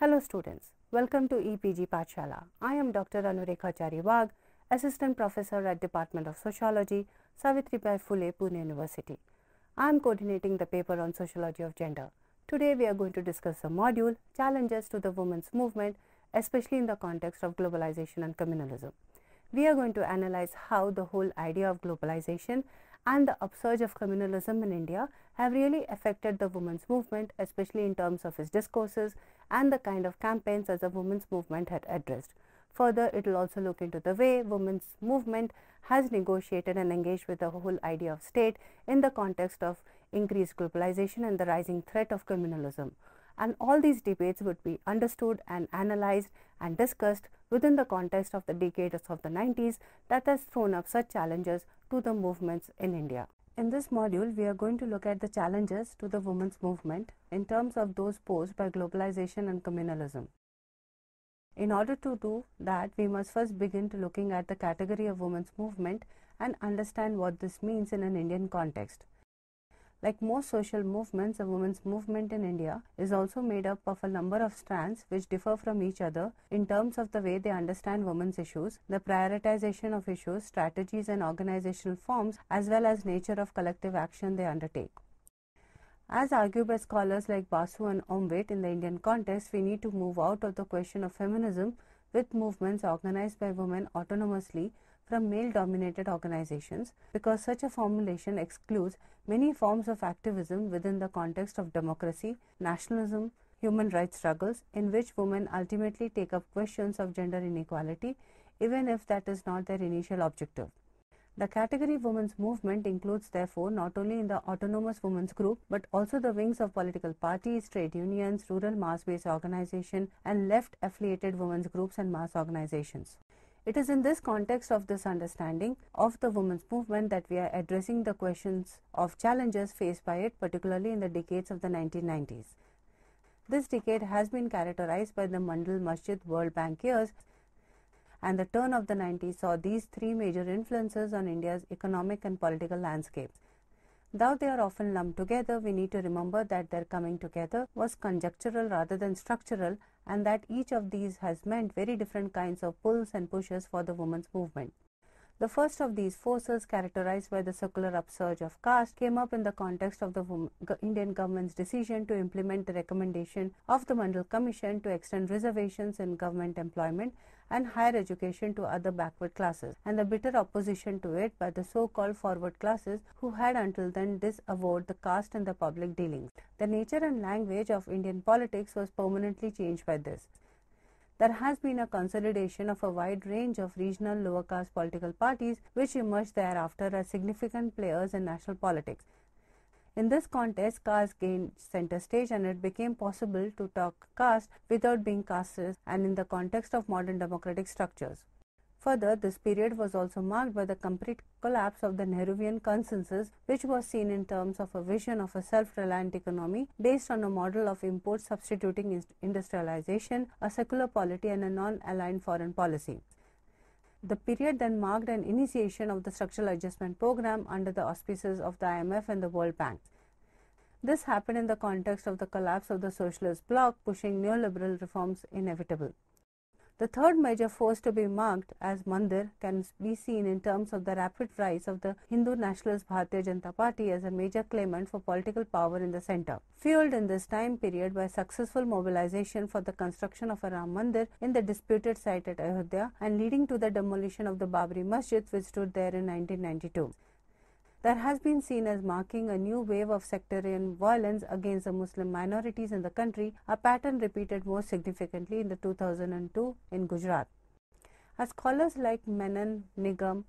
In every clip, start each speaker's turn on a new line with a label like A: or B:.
A: Hello students, welcome to EPG Pathshala. I am Dr. Anurekha Chariwag, Assistant Professor at Department of Sociology, Savitribai Phule, Pune University. I am coordinating the paper on Sociology of Gender. Today we are going to discuss the module Challenges to the Women's Movement, especially in the context of globalization and communalism. We are going to analyze how the whole idea of globalization and the upsurge of communalism in India have really affected the women's movement, especially in terms of its discourses and the kind of campaigns that the women's movement had addressed. Further, it will also look into the way women's movement has negotiated and engaged with the whole idea of state in the context of increased globalization and the rising threat of communalism. And all these debates would be understood and analyzed and discussed within the context of the decades of the 90s that has thrown up such challenges to the movements in India. In this module, we are going to look at the challenges to the women's movement in terms of those posed by globalization and communalism. In order to do that, we must first begin to looking at the category of women's movement and understand what this means in an Indian context. Like most social movements, the women's movement in India is also made up of a number of strands which differ from each other in terms of the way they understand women's issues, the prioritization of issues, strategies and organizational forms, as well as nature of collective action they undertake. As argued by scholars like Basu and Omveit, in the Indian context, we need to move out of the question of feminism with movements organized by women autonomously from male-dominated organizations, because such a formulation excludes many forms of activism within the context of democracy, nationalism, human rights struggles, in which women ultimately take up questions of gender inequality, even if that is not their initial objective. The category women's movement includes, therefore, not only in the autonomous women's group, but also the wings of political parties, trade unions, rural mass-based organization, and left-affiliated women's groups and mass organizations. It is in this context of this understanding of the women's movement that we are addressing the questions of challenges faced by it, particularly in the decades of the 1990s. This decade has been characterized by the Mandal Masjid World Bank years, and the turn of the 90s saw these three major influences on India's economic and political landscape. Though they are often lumped together, we need to remember that their coming together was conjunctural rather than structural, and that each of these has meant very different kinds of pulls and pushes for the women's movement. The first of these forces, characterized by the secular upsurge of caste, came up in the context of the Indian government's decision to implement the recommendation of the Mandal Commission to extend reservations in government employment and higher education to other backward classes, and the bitter opposition to it by the so-called forward classes who had until then disavowed the caste in the public dealings. The nature and language of Indian politics was permanently changed by this. There has been a consolidation of a wide range of regional lower caste political parties which emerged thereafter as significant players in national politics. In this context, caste gained center stage, and it became possible to talk caste without being casteist and in the context of modern democratic structures. Further, this period was also marked by the complete collapse of the Nehruvian consensus, which was seen in terms of a vision of a self-reliant economy based on a model of import substituting industrialization, a secular polity and a non-aligned foreign policy. The period then marked an initiation of the structural adjustment program under the auspices of the IMF and the World Bank. This happened in the context of the collapse of the socialist bloc, pushing neoliberal reforms inevitable. The third major force to be marked as Mandir can be seen in terms of the rapid rise of the Hindu nationalist Bharatiya Janata Party as a major claimant for political power in the centre, fueled in this time period by successful mobilization for the construction of a Ram Mandir in the disputed site at Ayodhya and leading to the demolition of the Babri Masjid which stood there in 1992. There has been seen as marking a new wave of sectarian violence against the Muslim minorities in the country, a pattern repeated most significantly in the 2002 in Gujarat. As scholars like Menon, Nigam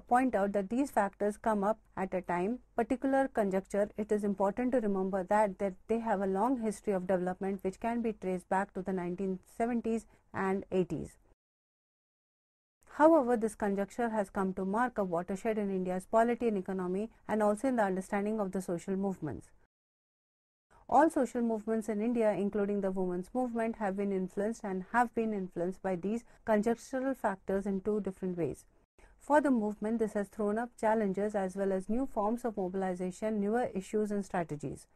A: point out that these factors come up at a time, particular conjuncture, it is important to remember that they have a long history of development which can be traced back to the 1970s and 80s. However, this conjuncture has come to mark a watershed in India's polity and economy and also in the understanding of the social movements. All social movements in India, including the women's movement, have been influenced by these conjunctural factors in two different ways. For the movement, this has thrown up challenges as well as new forms of mobilization, newer issues and strategies.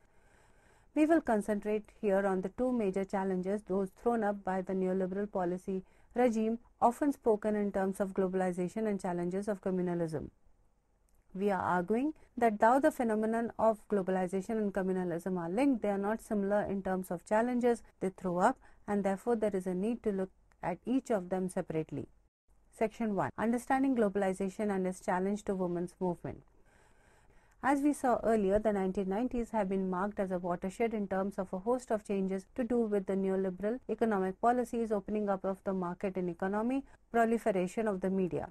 A: We will concentrate here on the two major challenges, those thrown up by the neoliberal policy regime, often spoken in terms of globalization and challenges of communalism. We are arguing that though the phenomenon of globalization and communalism are linked, they are not similar in terms of challenges they throw up, and therefore there is a need to look at each of them separately. Section 1. Understanding globalization and its challenge to women's movement. As we saw earlier, the 1990s have been marked as a watershed in terms of a host of changes to do with the neoliberal economic policies, opening up of the market in economy, proliferation of the media.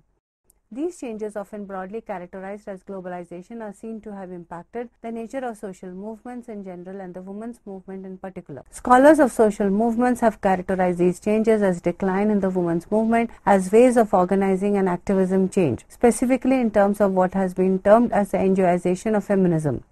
A: These changes, often broadly characterized as globalization, are seen to have impacted the nature of social movements in general and the women's movement in particular. Scholars of social movements have characterized these changes as decline in the women's movement as ways of organizing and activism change, specifically in terms of what has been termed as the NGOization of feminism.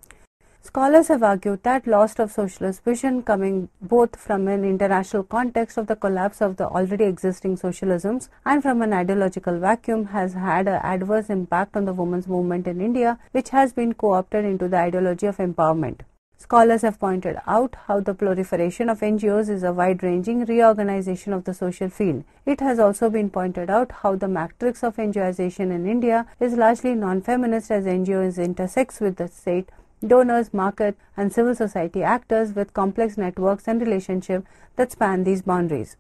A: Scholars have argued that loss of socialist vision, coming both from an international context of the collapse of the already existing socialisms and from an ideological vacuum, has had an adverse impact on the women's movement in India, which has been co-opted into the ideology of empowerment. Scholars have pointed out how the proliferation of NGOs is a wide-ranging reorganization of the social field. It has also been pointed out how the matrix of NGOization in India is largely non-feminist, as NGOs intersects with the state, donors, market, and civil society actors with complex networks and relationships that span these boundaries.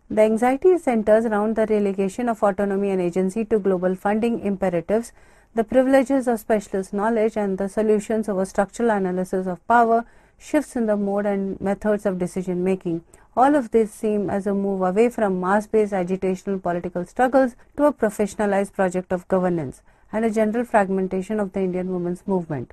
A: The anxiety centers around the relegation of autonomy and agency to global funding imperatives, the privileges of specialist knowledge, and the solutions of a structural analysis of power, shifts in the mode and methods of decision making. All of this seem as a move away from mass-based agitational political struggles to a professionalized project of governance and a general fragmentation of the Indian women's movement.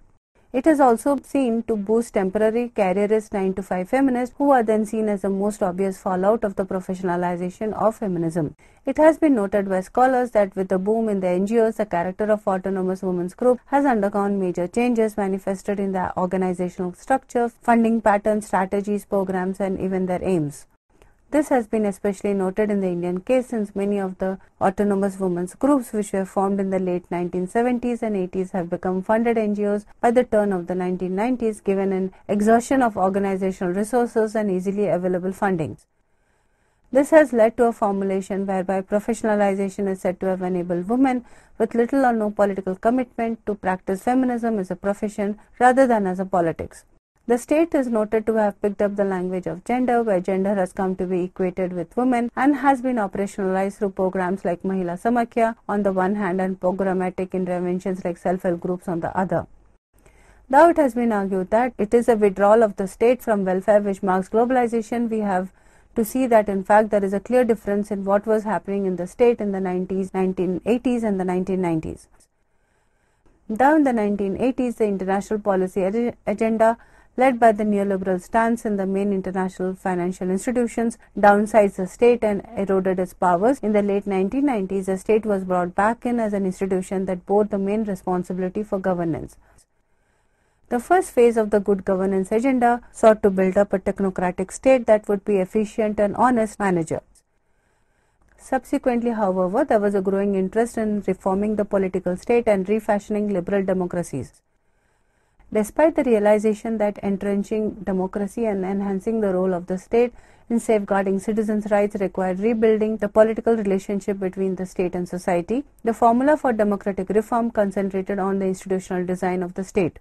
A: It is also seen to boost temporary careerist 9-to-5 feminists, who are then seen as the most obvious fallout of the professionalization of feminism. It has been noted by scholars that with the boom in the NGOs, the character of autonomous women's group has undergone major changes manifested in their organizational structure, funding patterns, strategies, programs, and even their aims. This has been especially noted in the Indian case, since many of the autonomous women's groups which were formed in the late 1970s and 80s have become funded NGOs by the turn of the 1990s, given an exhaustion of organizational resources and easily available funding. This has led to a formulation whereby professionalization is said to have enabled women with little or no political commitment to practice feminism as a profession rather than as a politics. The state is noted to have picked up the language of gender, where gender has come to be equated with women and has been operationalized through programs like Mahila Samakhya on the one hand and programmatic interventions like self-help groups on the other. Though it has been argued that it is a withdrawal of the state from welfare which marks globalization, we have to see that in fact there is a clear difference in what was happening in the state in the 1980s and the 1990s. Though in the 1980s the international policy agenda led by the neoliberal stance in the main international financial institutions downsized the state and eroded its powers, in the late 1990s the state was brought back in as an institution that bore the main responsibility for governance. The first phase of the good governance agenda sought to build up a technocratic state that would be efficient and honest manager. Subsequently, however, there was a growing interest in reforming the political state and refashioning liberal democracies. Despite the realization that entrenching democracy and enhancing the role of the state in safeguarding citizens' rights required rebuilding the political relationship between the state and society, the formula for democratic reform concentrated on the institutional design of the state.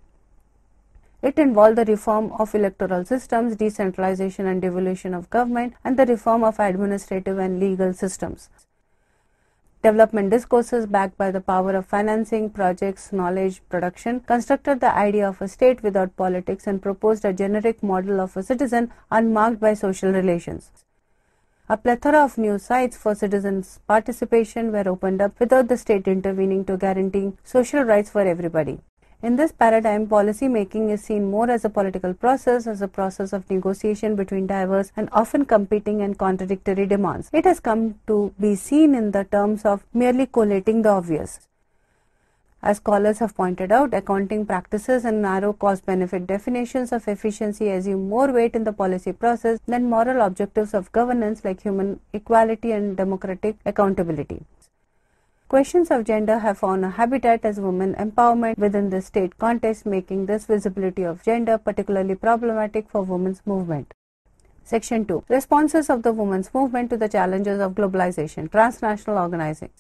A: It involved the reform of electoral systems, decentralization and devolution of government, and the reform of administrative and legal systems. Development discourses backed by the power of financing, projects, knowledge, production constructed the idea of a state without politics and proposed a generic model of a citizen unmarked by social relations. A plethora of new sites for citizens' participation were opened up without the state intervening to guarantee social rights for everybody. In this paradigm, policy making is seen more as a political process, as a process of negotiation between diverse and often competing and contradictory demands. It has come to be seen in the terms of merely collating the obvious. As scholars have pointed out, accounting practices and narrow cost-benefit definitions of efficiency assume more weight in the policy process than moral objectives of governance like human equality and democratic accountability. Questions of gender have found a habitat as women empowerment within the state context, making this visibility of gender particularly problematic for women's movement. Section 2. Responses of the women's movement to the challenges of globalization, transnational organizing.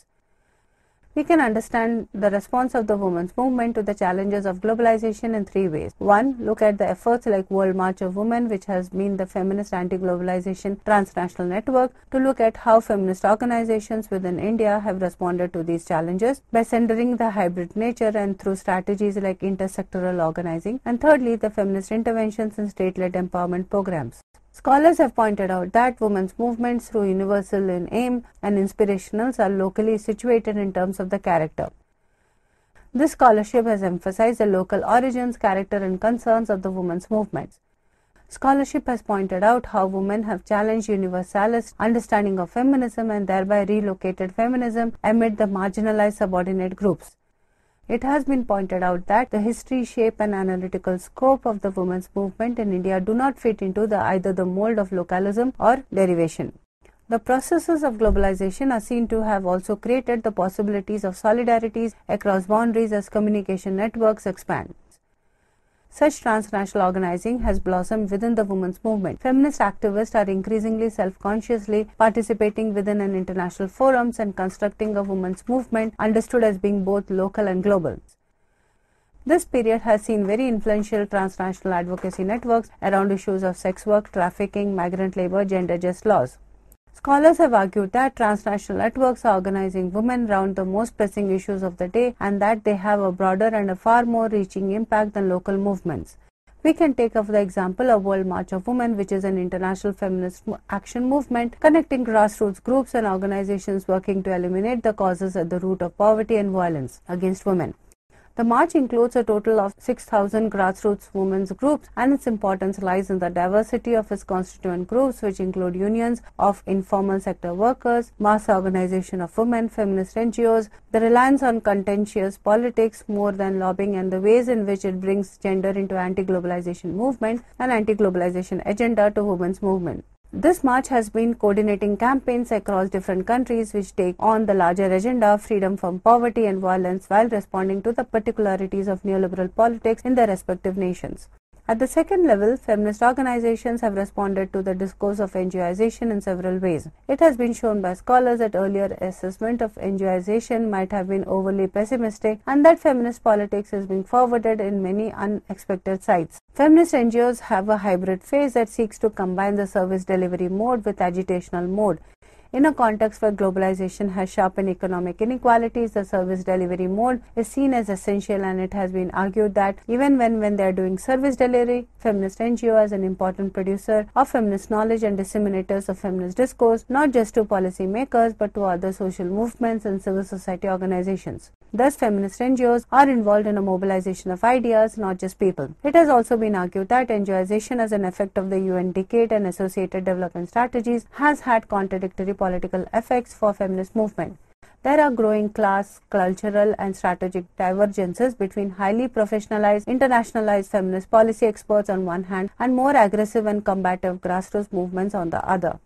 A: We can understand the response of the women's movement to the challenges of globalization in three ways. 1. Look at the efforts like World March of Women, which has been the feminist anti-globalization transnational network, to look at how feminist organizations within India have responded to these challenges by centering the hybrid nature and through strategies like intersectoral organizing. And thirdly, the feminist interventions in state-led empowerment programs. Scholars have pointed out that women's movements, through universal in aim and inspirationals, are locally situated in terms of the character. This scholarship has emphasized the local origins, character and concerns of the women's movements. Scholarship has pointed out how women have challenged universalist understanding of feminism and thereby relocated feminism amid the marginalized subordinate groups. It has been pointed out that the history, shape and analytical scope of the women's movement in India do not fit into either the mold of localism or derivation. The processes of globalization are seen to have also created the possibilities of solidarities across boundaries as communication networks expand. Such transnational organizing has blossomed within the women's movement. Feminist activists are increasingly self-consciously participating within an international forums and constructing a women's movement understood as being both local and global. This period has seen very influential transnational advocacy networks around issues of sex work, trafficking, migrant labor, gender just laws. Scholars have argued that transnational networks are organizing women around the most pressing issues of the day and that they have a broader and a far more reaching impact than local movements. We can take up the example of World March of Women, which is an international feminist action movement connecting grassroots groups and organizations working to eliminate the causes at the root of poverty and violence against women. The march includes a total of 6,000 grassroots women's groups, and its importance lies in the diversity of its constituent groups, which include unions of informal sector workers, mass organization of women, feminist NGOs, the reliance on contentious politics more than lobbying, and the ways in which it brings gender into anti-globalization movement and anti-globalization agenda to women's movement. This march has been coordinating campaigns across different countries which take on the larger agenda of freedom from poverty and violence while responding to the particularities of neoliberal politics in their respective nations. At the second level, feminist organizations have responded to the discourse of NGOization in several ways. It has been shown by scholars that earlier assessment of NGOization might have been overly pessimistic and that feminist politics is being forwarded in many unexpected sites. Feminist NGOs have a hybrid phase that seeks to combine the service delivery mode with agitational mode. In a context where globalization has sharpened economic inequalities, the service delivery mode is seen as essential, and it has been argued that even when they are doing service delivery, feminist NGO is an important producer of feminist knowledge and disseminators of feminist discourse, not just to policy makers but to other social movements and civil society organizations. Thus, feminist NGOs are involved in a mobilization of ideas, not just people. It has also been argued that NGOization as an effect of the UN decade and associated development strategies has had contradictory political effects for feminist movement. There are growing class, cultural and strategic divergences between highly professionalized, internationalized feminist policy experts on one hand and more aggressive and combative grassroots movements on the other.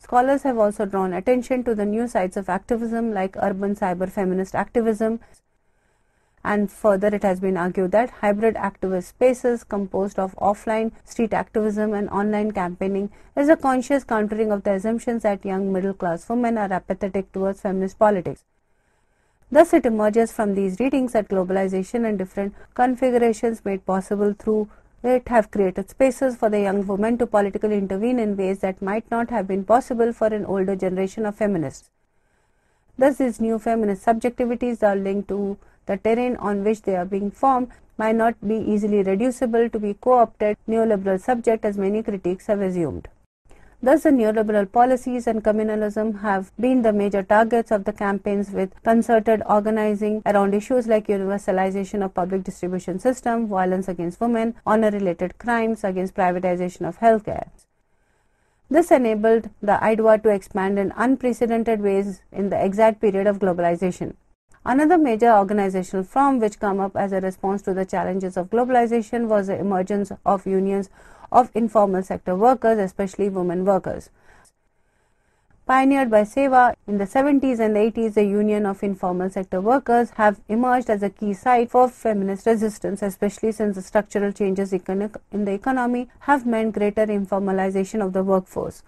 A: Scholars have also drawn attention to the new sides of activism like urban cyber feminist activism, and further it has been argued that hybrid activist spaces composed of offline street activism and online campaigning is a conscious countering of the assumptions that young middle class women are apathetic towards feminist politics. Thus, it emerges from these readings that globalization and different configurations made possible through it have created spaces for the young women to politically intervene in ways that might not have been possible for an older generation of feminists. Thus, these new feminist subjectivities are linked to the terrain on which they are being formed might not be easily reducible to be co-opted neoliberal subject as many critics have assumed. Thus, the neoliberal policies and communalism have been the major targets of the campaigns, with concerted organizing around issues like universalization of public distribution system, violence against women, honor-related crimes, against privatization of healthcare. This enabled the IDWA to expand in unprecedented ways in the exact period of globalization. Another major organizational form which came up as a response to the challenges of globalization was the emergence of unions of informal sector workers, especially women workers. Pioneered by SEWA in the 70s and 80s, the Union of Informal Sector Workers have emerged as a key site for feminist resistance, especially since the structural changes in the economy have meant greater informalization of the workforce.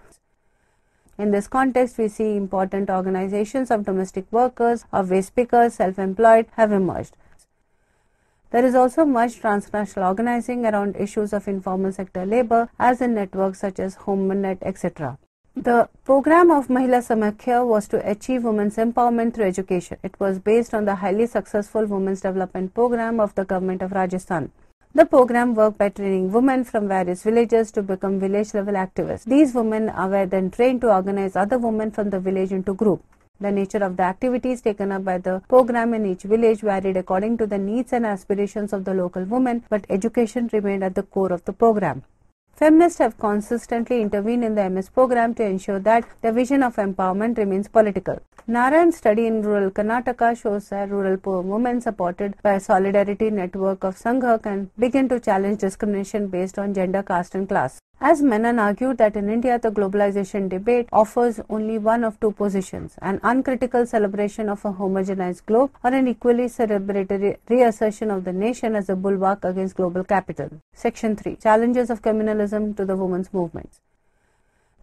A: In this context, we see important organizations of domestic workers, of waste pickers, self-employed have emerged. There is also much transnational organizing around issues of informal sector labor, as in networks such as HomeNet, etc. The program of Mahila Samakhya was to achieve women's empowerment through education. It was based on the highly successful Women's Development Program of the Government of Rajasthan. The program worked by training women from various villages to become village-level activists. These women were then trained to organize other women from the village into groups. The nature of the activities taken up by the program in each village varied according to the needs and aspirations of the local women, but education remained at the core of the program. Feminists have consistently intervened in the MS program to ensure that the vision of empowerment remains political. Narayan's study in rural Karnataka shows that rural poor women supported by a solidarity network of Sangha can begin to challenge discrimination based on gender, caste and class. As Menon argued that in India the globalization debate offers only one of two positions, an uncritical celebration of a homogenized globe or an equally celebratory reassertion of the nation as a bulwark against global capital. Section 3. Challenges of communalism to the women's movements.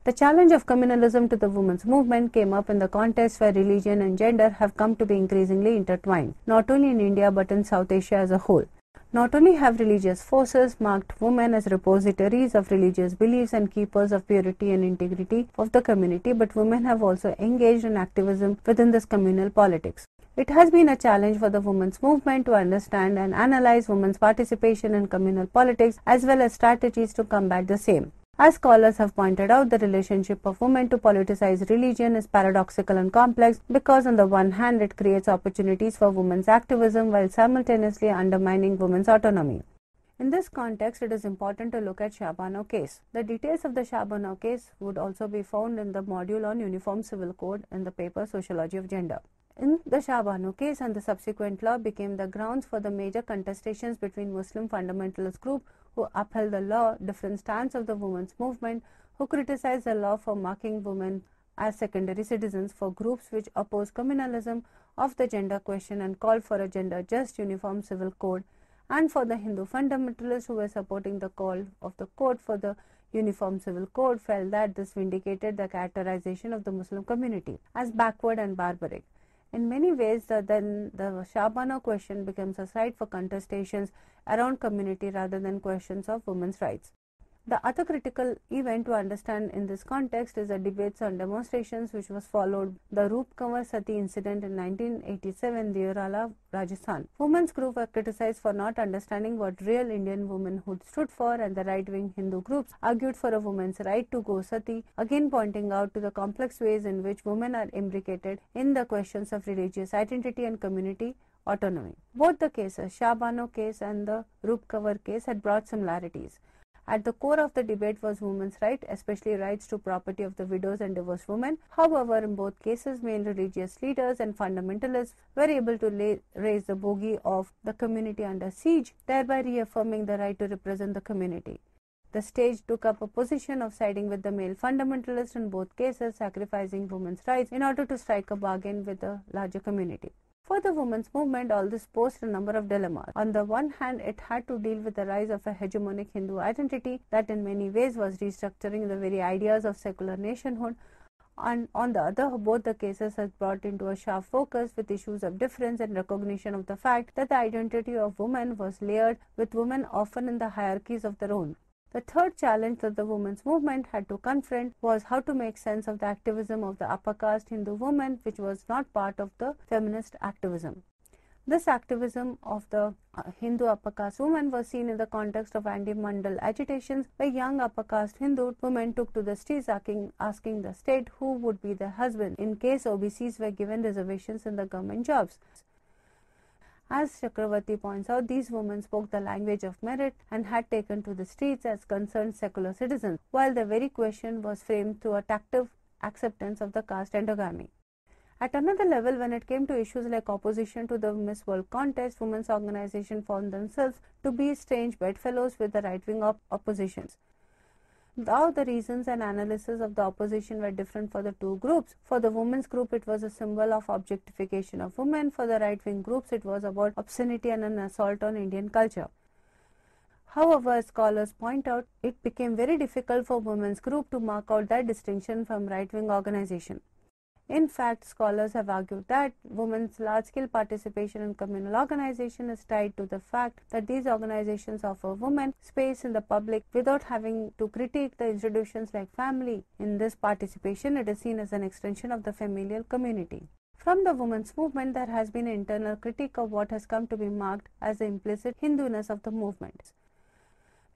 A: The challenge of communalism to the women's movement came up in the context where religion and gender have come to be increasingly intertwined, not only in India but in South Asia as a whole. Not only have religious forces marked women as repositories of religious beliefs and keepers of purity and integrity of the community, but women have also engaged in activism within this communal politics. It has been a challenge for the women's movement to understand and analyze women's participation in communal politics as well as strategies to combat the same. As scholars have pointed out, the relationship of women to politicized religion is paradoxical and complex because on the one hand it creates opportunities for women's activism while simultaneously undermining women's autonomy. In this context, it is important to look at Shabano case. The details of the Shabano case would also be found in the module on Uniform Civil Code in the paper Sociology of Gender. In the Shabano case and the subsequent law became the grounds for the major contestations between Muslim fundamentalist group who upheld the law, different stands of the women's movement, who criticized the law for marking women as secondary citizens, for groups which oppose communalism of the gender question and called for a gender-just uniform civil code, and for the Hindu fundamentalists who were supporting the call of the court for the uniform civil code, felt that this vindicated the characterization of the Muslim community as backward and barbaric. In many ways, then the Shabano question becomes a site for contestations around community rather than questions of women's rights. The other critical event to understand in this context is the debates on demonstrations which was followed the Roop Kanwar Sati incident in 1987 Deorala, Rajasthan. Women's groups were criticized for not understanding what real Indian womanhood stood for, and the right-wing Hindu groups argued for a woman's right to go sati, again pointing out to the complex ways in which women are imbricated in the questions of religious identity and community autonomy. Both the cases, Shabano case and the Roop Kanwar case, had broad similarities. At the core of the debate was women's right, especially rights to property of the widows and divorced women. However, in both cases, male religious leaders and fundamentalists were able to raise the bogey of the community under siege, thereby reaffirming the right to represent the community. The stage took up a position of siding with the male fundamentalists in both cases, sacrificing women's rights in order to strike a bargain with the larger community. For the women's movement, all this posed a number of dilemmas. On the one hand, it had to deal with the rise of a hegemonic Hindu identity that in many ways was restructuring the very ideas of secular nationhood. And on the other, both the cases has brought into a sharp focus with issues of difference and recognition of the fact that the identity of women was layered, with women often in the hierarchies of their own. The third challenge that the women's movement had to confront was how to make sense of the activism of the upper caste Hindu woman, which was not part of the feminist activism. This activism of the Hindu upper caste woman was seen in the context of anti-Mandal agitations, where young upper caste Hindu women took to the streets asking the state who would be their husband in case OBCs were given reservations in the government jobs. As Chakravarti points out, these women spoke the language of merit and had taken to the streets as concerned secular citizens, while the very question was framed through a tactive acceptance of the caste endogamy. At another level, when it came to issues like opposition to the Miss World contest, women's organizations found themselves to be strange bedfellows with the right-wing oppositions. Now the reasons and analysis of the opposition were different for the two groups. For the women's group, it was a symbol of objectification of women. For the right-wing groups, it was about obscenity and an assault on Indian culture. However, as scholars point out, it became very difficult for women's group to mark out that distinction from right-wing organization. In fact, scholars have argued that women's large-scale participation in communal organization is tied to the fact that these organizations offer women space in the public without having to critique the institutions like family. In this participation, it is seen as an extension of the familial community. From the women's movement, there has been an internal critique of what has come to be marked as the implicit Hinduness of the movement.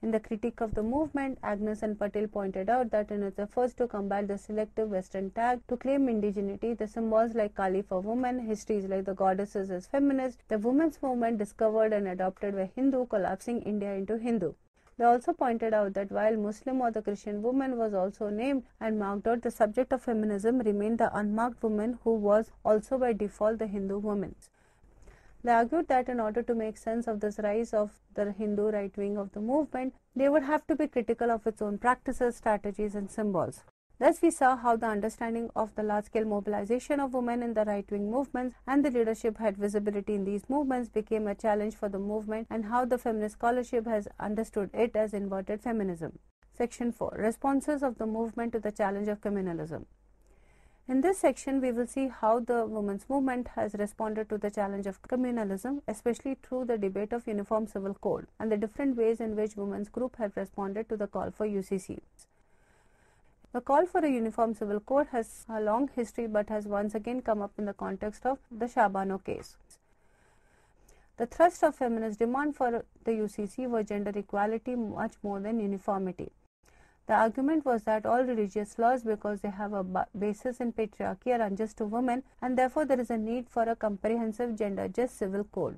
A: In the critique of the movement, Agnes and Patel pointed out that in its efforts to combat the selective Western tag to claim indigeneity, the symbols like Kali for women, histories like the goddesses as feminist, the women's movement discovered and adopted were Hindu, collapsing India into Hindu. They also pointed out that while Muslim or the Christian woman was also named and marked out, the subject of feminism remained the unmarked woman who was also by default the Hindu woman. They argued that in order to make sense of this rise of the Hindu right wing of the movement, they would have to be critical of its own practices, strategies, and symbols. Thus, we saw how the understanding of the large-scale mobilization of women in the right-wing movements and the leadership had visibility in these movements became a challenge for the movement, and how the feminist scholarship has understood it as inverted feminism. Section 4. Responses of the movement to the challenge of communalism. In this section, we will see how the women's movement has responded to the challenge of communalism, especially through the debate of Uniform Civil Code and the different ways in which women's group have responded to the call for UCC. The call for a Uniform Civil Code has a long history but has once again come up in the context of the Shabano case. The thrust of feminist demand for the UCC was gender equality much more than uniformity. The argument was that all religious laws, because they have a basis in patriarchy, are unjust to women, and therefore there is a need for a comprehensive gender-just civil code.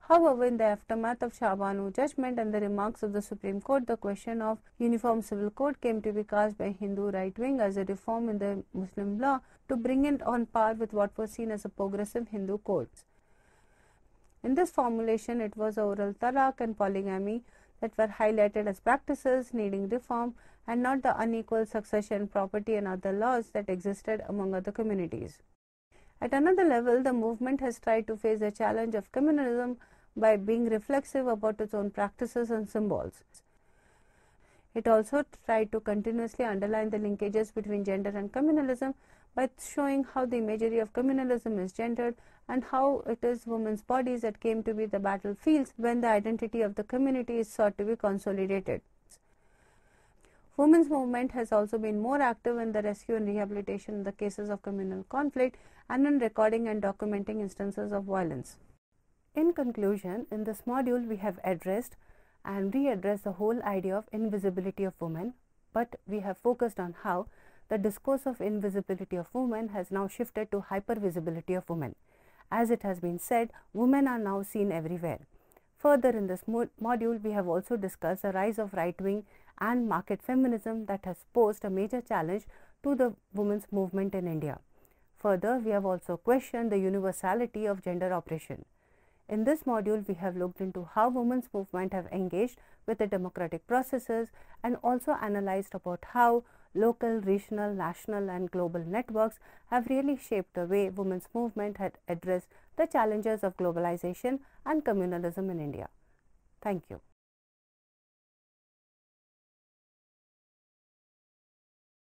A: However, in the aftermath of Shabano judgment and the remarks of the Supreme Court, the question of Uniform Civil Code came to be cast by Hindu right wing as a reform in the Muslim law to bring it on par with what was seen as a progressive Hindu code. In this formulation, it was oral talaq and polygamy that were highlighted as practices needing reform, and not the unequal succession, property, and other laws that existed among other communities. At another level, the movement has tried to face the challenge of communalism by being reflexive about its own practices and symbols. It also tried to continuously underline the linkages between gender and communalism by showing how the imagery of communalism is gendered and how it is women's bodies that came to be the battlefields when the identity of the community is sought to be consolidated. Women's movement has also been more active in the rescue and rehabilitation in the cases of communal conflict and in recording and documenting instances of violence. In conclusion, in this module we have addressed and readdressed the whole idea of invisibility of women, but we have focused on how the discourse of invisibility of women has now shifted to hypervisibility of women. As it has been said, women are now seen everywhere. Further, in this module, we have also discussed the rise of right-wing and market feminism that has posed a major challenge to the women's movement in India. Further, we have also questioned the universality of gender oppression. In this module, we have looked into how women's movement have engaged with the democratic processes and also analyzed about how local, regional, national and global networks have really shaped the way women's movement had addressed the challenges of globalization and communalism in India. Thank you.